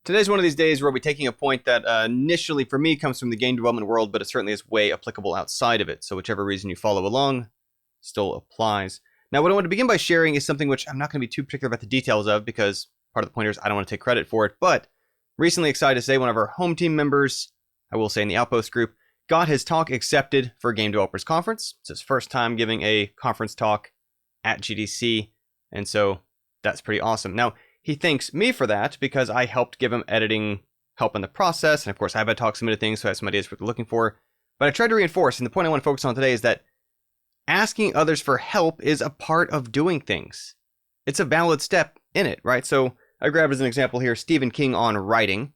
Today's one of these days where we'll be taking a point that initially for me comes from the game development world, but it certainly is way applicable outside of it. So whichever reason you follow along still applies. Now, what I want to begin by sharing is something which I'm not going to be too particular about the details of because part of the point is I don't want to take credit for it, but recently excited to say one of our home team members, I will say in the Outpost group, got his talk accepted for Game Developers Conference. It's his first time giving a conference talk at GDC, and so that's pretty awesome. Now, he thanks me for that because I helped give him editing help in the process. And of course, I've had talk submitted things, so I have some ideas for what they're looking for. But I tried to reinforce, and the point I want to focus on today is that asking others for help is a part of doing things. It's a valid step in it, right? So I grabbed as an example here Stephen King on writing.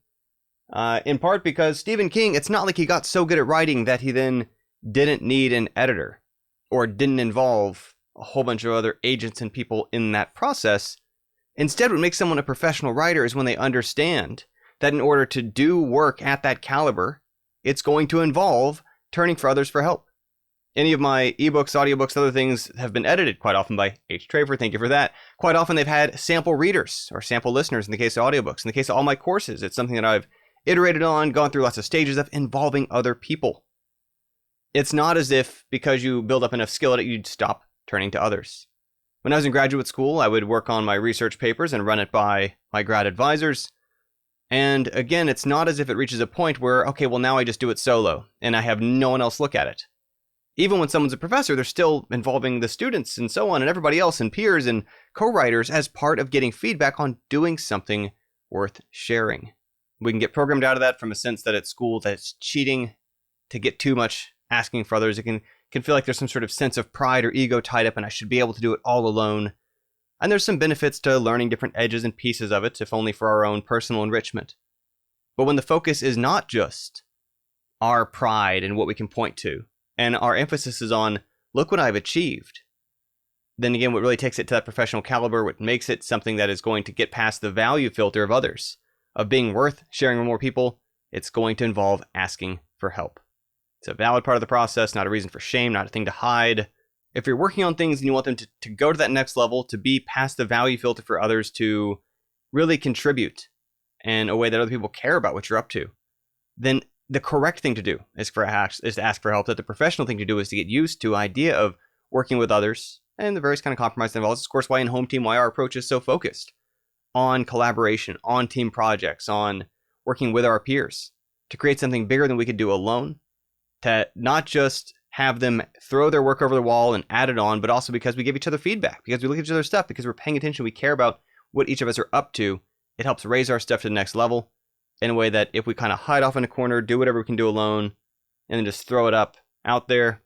In part because Stephen King, it's not like he got so good at writing that he then didn't need an editor or didn't involve a whole bunch of other agents and people in that process. Instead, what makes someone a professional writer is when they understand that in order to do work at that caliber, it's going to involve turning for others for help. Any of my ebooks, audiobooks, other things have been edited quite often by H. Traver. Thank you for that. Quite often they've had sample readers or sample listeners in the case of audiobooks. In the case of all my courses, it's something that I've iterated on, gone through lots of stages of involving other people. It's not as if because you build up enough skill at it, you'd stop turning to others. When I was in graduate school, I would work on my research papers and run it by my grad advisors. And again, it's not as if it reaches a point where, okay, well now I just do it solo and I have no one else look at it. Even when someone's a professor, they're still involving the students and so on and everybody else and peers and co-writers as part of getting feedback on doing something worth sharing. We can get programmed out of that from a sense that at school that it's cheating to get too much asking for others. It can feel like there's some sort of sense of pride or ego tied up and I should be able to do it all alone. And there's some benefits to learning different edges and pieces of it, if only for our own personal enrichment. But when the focus is not just our pride and what we can point to, and our emphasis is on, look what I've achieved, then again, what really takes it to that professional caliber, what makes it something that is going to get past the value filter of others, of being worth sharing with more people, it's going to involve asking for help. It's a valid part of the process, not a reason for shame, not a thing to hide. If you're working on things and you want them to go to that next level, to be past the value filter for others, to really contribute in a way that other people care about what you're up to, then the correct thing to do is to ask for help. That the professional thing to do is to get used to the idea of working with others and the various kind of compromise that involves. Of course, why in Home Team, why our approach is so focused on collaboration, on team projects, on working with our peers to create something bigger than we could do alone. To not just have them throw their work over the wall and add it on, but also because we give each other feedback, because we look at each other's stuff, because we're paying attention, we care about what each of us are up to. It helps raise our stuff to the next level in a way that if we kind of hide off in a corner, do whatever we can do alone, and then just throw it up out there,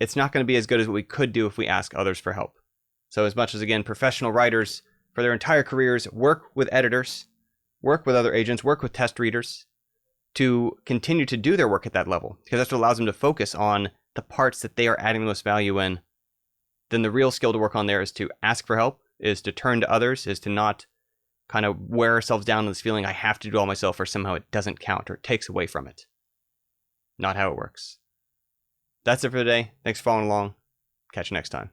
it's not going to be as good as what we could do if we ask others for help. So as much as, again, professional writers for their entire careers work with editors, work with other agents, work with test readers, to continue to do their work at that level, because that's what allows them to focus on the parts that they are adding the most value in, then the real skill to work on there is to ask for help, is to turn to others, is to not kind of wear ourselves down in this feeling I have to do all myself or somehow it doesn't count or it takes away from it. Not how it works. That's it for today. Thanks for following along. Catch you next time.